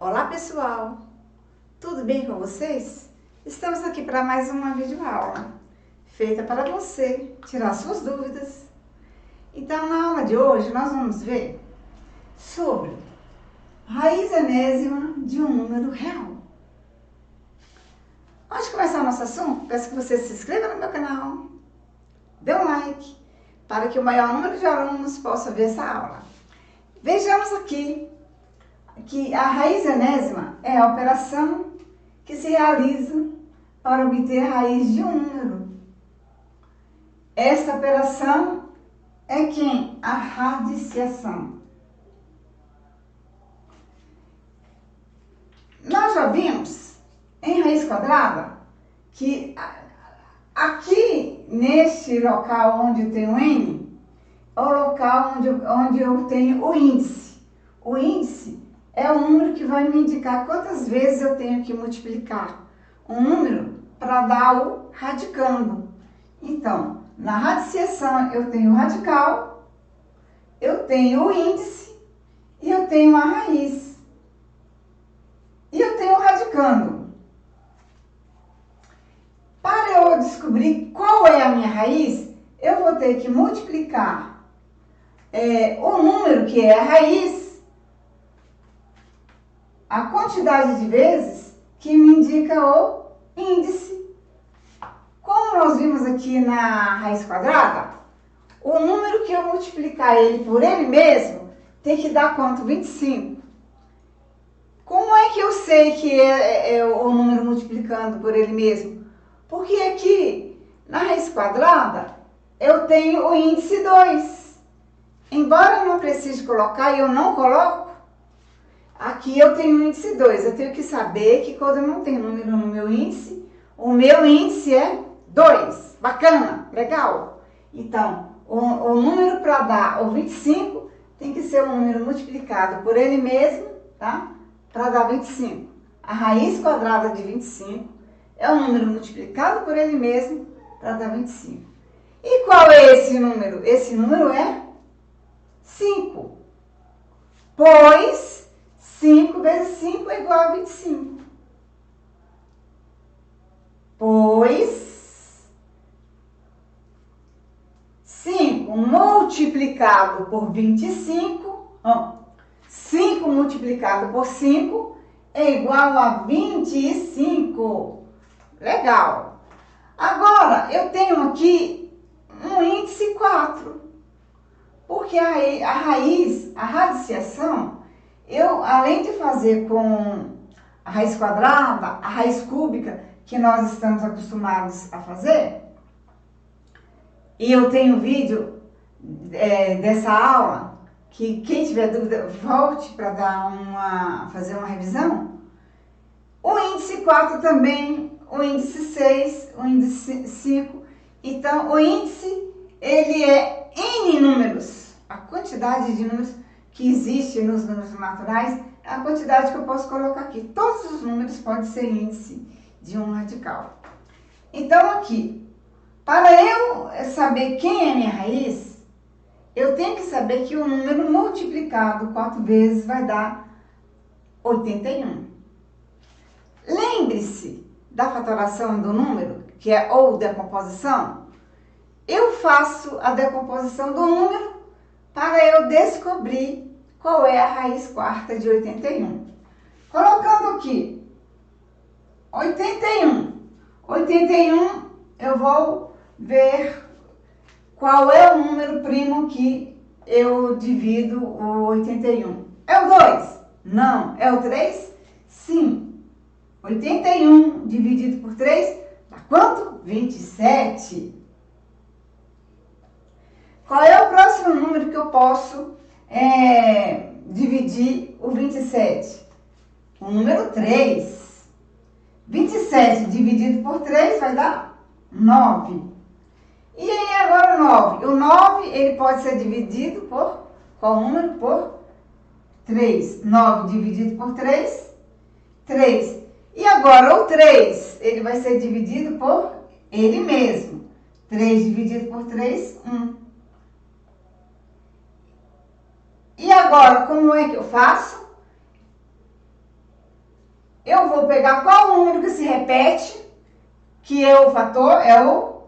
Olá pessoal, tudo bem com vocês? Estamos aqui para mais uma videoaula feita para você tirar suas dúvidas. Então, na aula de hoje nós vamos ver sobre raiz enésima de um número real. Antes de começar o nosso assunto, peço que você se inscreva no meu canal, dê um like para que o maior número de alunos possa ver essa aula. Vejamos aqui que a raiz enésima é a operação que se realiza para obter a raiz de um número. Essa operação é quem? A radiciação. Nós já vimos em raiz quadrada que aqui neste local onde tem o N, é o local onde eu tenho o índice. O índice é o número que vai me indicar quantas vezes eu tenho que multiplicar um número para dar o radicando. Então, na radiciação eu tenho o radical, eu tenho o índice e eu tenho a raiz. E eu tenho o radicando. Para eu descobrir qual é a minha raiz, eu vou ter que multiplicar o número que é a raiz, a quantidade de vezes que me indica o índice. Como nós vimos aqui na raiz quadrada, o número que eu multiplicar ele por ele mesmo tem que dar quanto? 25. Como é que eu sei que é o número multiplicando por ele mesmo? Porque aqui na raiz quadrada eu tenho o índice 2. Embora eu não precise colocar e eu não coloco, aqui eu tenho o índice 2. Eu tenho que saber que quando eu não tenho número no meu índice, o meu índice é 2. Bacana? Legal? Então, o número para dar o 25 tem que ser um número multiplicado por ele mesmo, tá? Para dar 25. A raiz quadrada de 25 é um número multiplicado por ele mesmo para dar 25. E qual é esse número? Esse número é 5. Pois 5 vezes 5 é igual a 25. Pois 5 multiplicado por 25, 5 multiplicado por 5 é igual a 25. Legal. Agora, eu tenho aqui um índice 4. Porque a raiz, a radiciação, eu, além de fazer com a raiz quadrada, a raiz cúbica, que nós estamos acostumados a fazer, e eu tenho vídeo dessa aula, que quem tiver dúvida, volte para fazer uma revisão. O índice 4 também, o índice 6, o índice 5. Então, o índice, ele é N números. A quantidade de números que existe nos números naturais é a quantidade que eu posso colocar aqui. Todos os números podem ser índice de um radical. Então, aqui, para eu saber quem é minha raiz, eu tenho que saber que o número multiplicado 4 vezes vai dar 81. Lembre-se da fatoração do número, que é ou decomposição. Eu faço a decomposição do número para eu descobrir qual é a raiz quarta de 81. Colocando aqui 81. 81, eu vou ver qual é o número primo que eu divido o 81. É o 2? Não. É o 3? Sim. 81 dividido por 3 dá quanto? 27. Qual é o próximo número que eu posso dividir o 27? O número 3. 27 dividido por 3 vai dar 9. E aí agora o 9? O 9 ele pode ser dividido por qual número? Por 3. 9 dividido por 3, 3. E agora o 3, ele vai ser dividido por ele mesmo. 3 dividido por 3, 1. E agora, como é que eu faço? eu vou pegar qual número que se repete, que é o fator, é o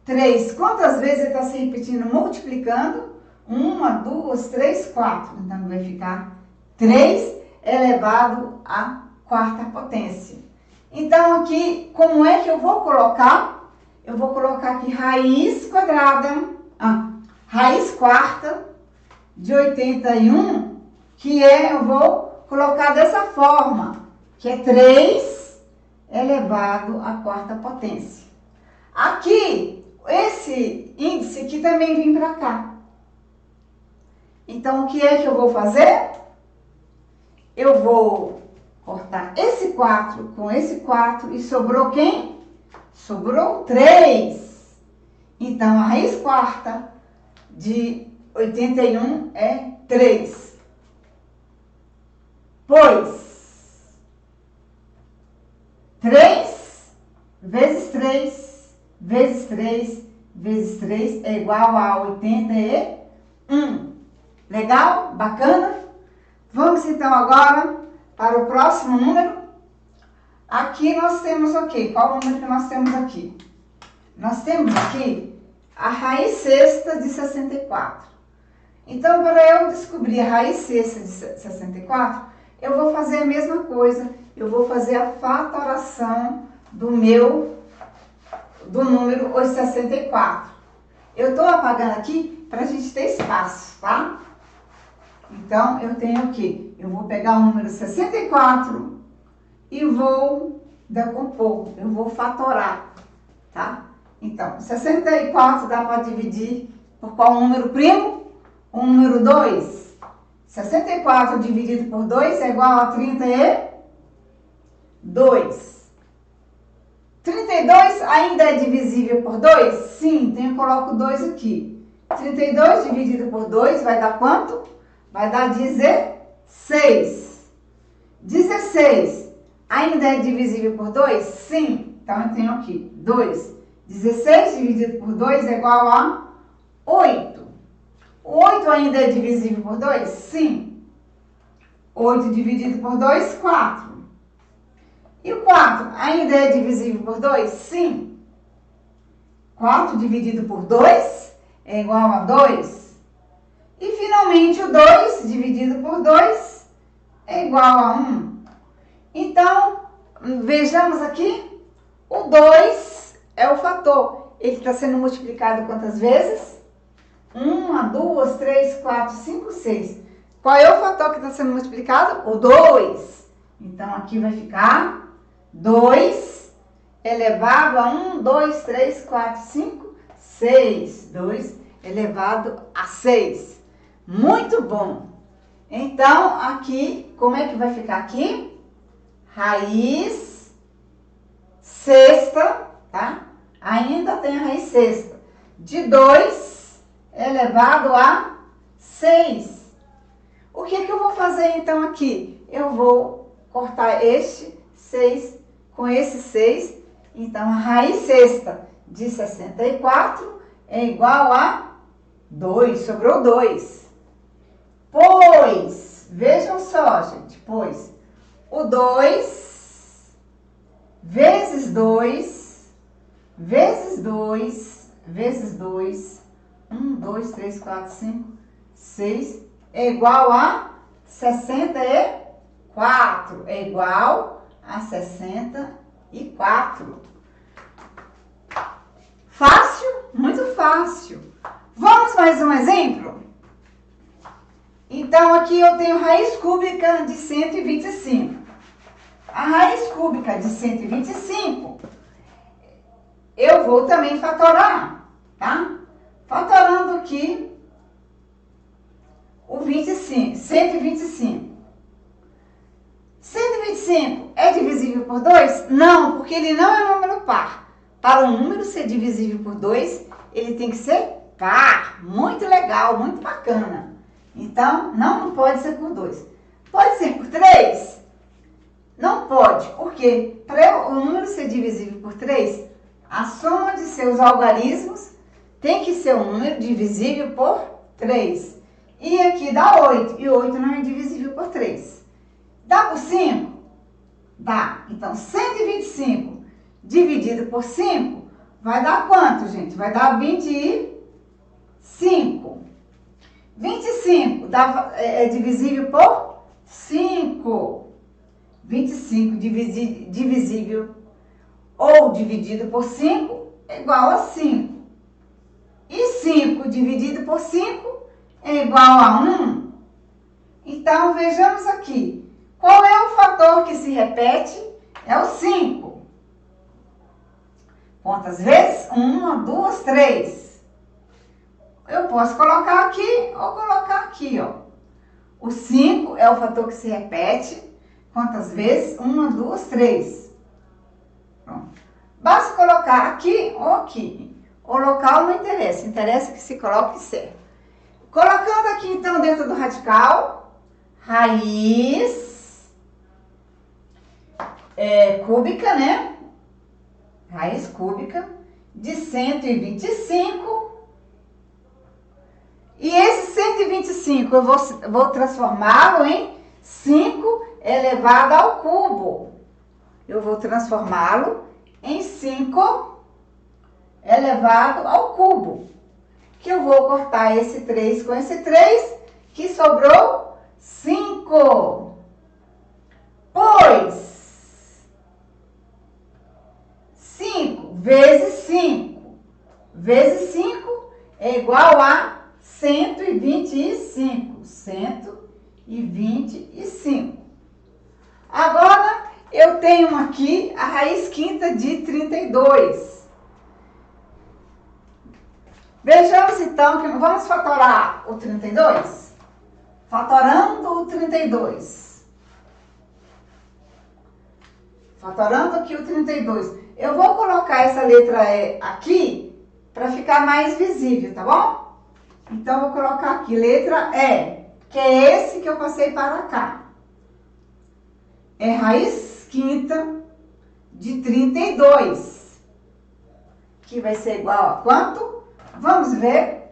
3. Quantas vezes ele está se repetindo, multiplicando? 1, 2, 3, 4. Então, vai ficar 3 elevado à quarta potência. Então, aqui, como é que eu vou colocar? Eu vou colocar aqui raiz quadrada, raiz quarta de 81, que eu vou colocar dessa forma, que é 3 elevado à quarta potência. Aqui, esse índice aqui também vem para cá. Então, o que é que eu vou fazer? Eu vou cortar esse 4 com esse 4 e sobrou quem? Sobrou 3. Então, a raiz quarta de 81 é 3. Pois 3 vezes 3 vezes 3 vezes 3 é igual a 81. Legal? Bacana? Vamos então agora para o próximo número. Aqui nós temos o quê? Qual o número que nós temos aqui? Nós temos aqui a raiz sexta de 64. Então, para eu descobrir a raiz sexta de 64, eu vou fazer a mesma coisa. Eu vou fazer a fatoração do número 64. Eu estou apagando aqui para a gente ter espaço, tá? Então, eu tenho aqui, eu vou pegar o número 64 e vou decompor, eu vou fatorar, tá? Então, 64 dá para dividir por qual número primo? O número 2. 64 dividido por 2 é igual a 32. 32 ainda é divisível por 2? Sim, então eu coloco 2 aqui. 32 dividido por 2 vai dar quanto? Vai dar 16. 16 ainda é divisível por 2? Sim. Então, eu tenho aqui 2. 16 dividido por 2 é igual a 8. 8 ainda é divisível por 2? Sim. 8 dividido por 2, 4. E o 4 ainda é divisível por 2? Sim. 4 dividido por 2 é igual a 2. E, finalmente, o 2 dividido por 2 é igual a 1. Então, vejamos aqui, o 2 é o fator. Ele está sendo multiplicado quantas vezes? 1, 2, 3, 4, 5, 6. Qual é o fator que está sendo multiplicado? O 2. Então, aqui vai ficar 2 elevado a 1, 2, 3, 4, 5, 6. 2 elevado a 6. Muito bom. Então, aqui, como é que vai ficar aqui? Raiz sexta, tá? Ainda tem a raiz sexta. De 2 elevado a 6. O que eu vou fazer, então, aqui? Eu vou cortar este 6 com esse 6. Então, a raiz sexta de 64 é igual a 2. Sobrou 2. Pois, vejam só, gente, pois, o 2 vezes 2, vezes 2, vezes 2, 1, 2, 3, 4, 5, 6, é igual a 64, é igual a 64. Fácil? Muito fácil. Vamos mais um exemplo? Então, aqui eu tenho raiz cúbica de 125. A raiz cúbica de 125, eu vou também fatorar, tá? Fatorando aqui o 125. 125 é divisível por 2? Não, porque ele não é número par. Para um número ser divisível por 2, ele tem que ser par. Muito legal, muito bacana. Então, não pode ser por 2. Pode ser por 3? Não pode, porque para o número ser divisível por 3, a soma de seus algarismos tem que ser um número divisível por 3. E aqui dá 8, e 8 não é divisível por 3. Dá por 5? Dá. Então, 125 dividido por 5 vai dar quanto, gente? Vai dar 25. 25 é divisível por 5. 25 divisível ou dividido por 5 é igual a 5. E 5 dividido por 5 é igual a 1. Então, vejamos aqui. Qual é o fator que se repete? É o 5. Quantas vezes? 1, 2, 3. Eu posso colocar aqui ou colocar aqui, ó. O 5 é o fator que se repete. Quantas vezes? 1, 2, 3. Pronto. Basta colocar aqui ou aqui. O local não interessa. Interessa que se coloque certo. Colocando aqui, então, dentro do radical, raiz cúbica, né? Raiz cúbica de 125. E esse 125 eu vou transformá-lo em 5 elevado ao cubo. Eu vou transformá-lo em 5 elevado ao cubo. Que eu vou cortar esse 3 com esse 3, que sobrou 5. Pois 5 vezes 5 vezes 5 é igual a 125. 125. Agora, eu tenho aqui a raiz quinta de 32. Vejamos então que vamos fatorar o 32. Fatorando o 32. Fatorando aqui o 32. Eu vou colocar essa letra E aqui para ficar mais visível, tá bom? Então, vou colocar aqui letra E, que é esse que eu passei para cá. É raiz quinta de 32, que vai ser igual a quanto? Vamos ver.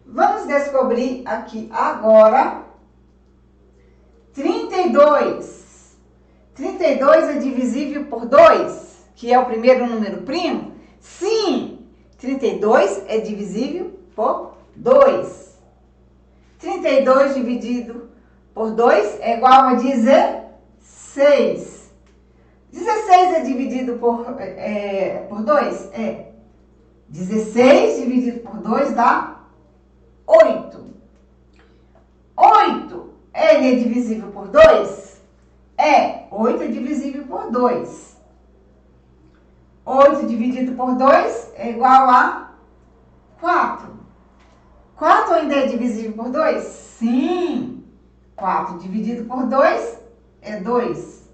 Vamos descobrir aqui agora. 32. 32 é divisível por 2, que é o primeiro número primo? Sim, 32 é divisível por 2. 32 dividido por 2 é igual a 16. 16 é dividido por 2? É. 16 dividido por 2 dá 8. 8 ele é divisível por 2? É. 8 é divisível por 2. 8 dividido por 2 é igual a 4. 4 ainda é divisível por 2? Sim. 4 dividido por 2 é 2.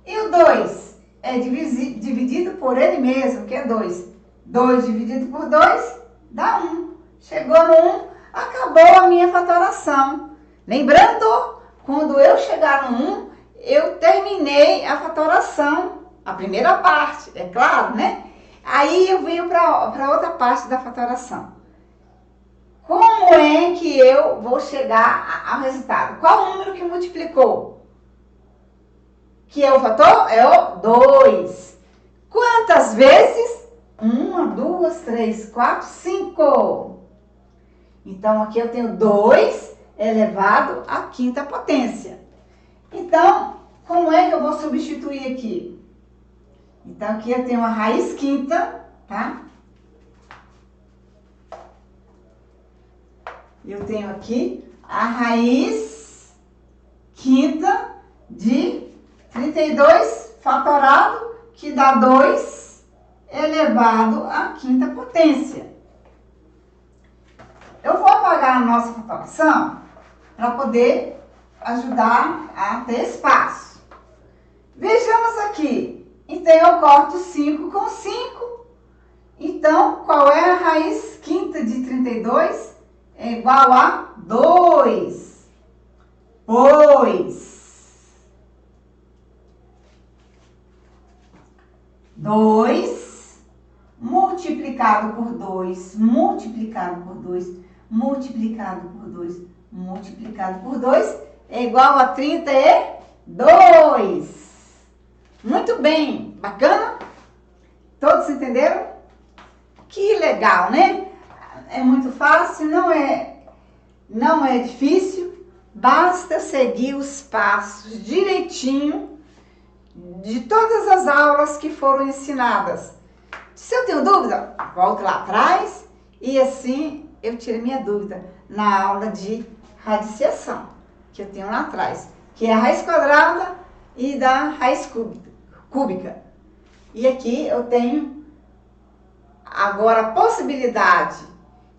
E o 2 é dividido por ele mesmo, que é 2. 2 dividido por 2 dá 1. Chegou no 1, acabou a minha fatoração. Lembrando, quando eu chegar no 1, eu terminei a fatoração, a primeira parte, é claro, né? Aí eu venho para outra parte da fatoração. Como é que eu vou chegar ao resultado? Qual o número que multiplicou? Que é o fator? É o 2. Quantas vezes? 1, 2, 3, 4, 5. Então, aqui eu tenho 2 elevado à quinta potência. Então, como é que eu vou substituir aqui? Então, aqui eu tenho a raiz quinta, tá? Eu tenho aqui a raiz quinta de 32 fatorado, que dá 2 elevado à quinta potência. Eu vou apagar a nossa fatoração para poder ajudar a ter espaço. Vejamos aqui. Então, eu corto 5 com 5. Então, qual é a raiz quinta de 32? É igual a 2. Pois 2 multiplicado por 2, multiplicado por 2, multiplicado por 2, multiplicado por 2 é igual a 32. Muito bem, bacana? Todos entenderam? Que legal, né? É muito fácil, não é difícil, basta seguir os passos direitinho de todas as aulas que foram ensinadas. Se eu tenho dúvida, volto lá atrás e assim eu tiro minha dúvida na aula de radiciação, que eu tenho lá atrás, que é a raiz quadrada e da raiz cúbica. E aqui eu tenho agora a possibilidade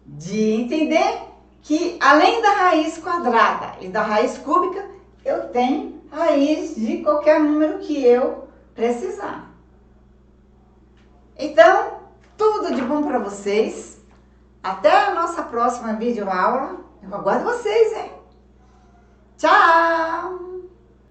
de entender que além da raiz quadrada e da raiz cúbica, eu tenho raiz de qualquer número que eu precisar. Então, tudo de bom para vocês. Até a nossa próxima videoaula. Eu aguardo vocês, hein? Tchau!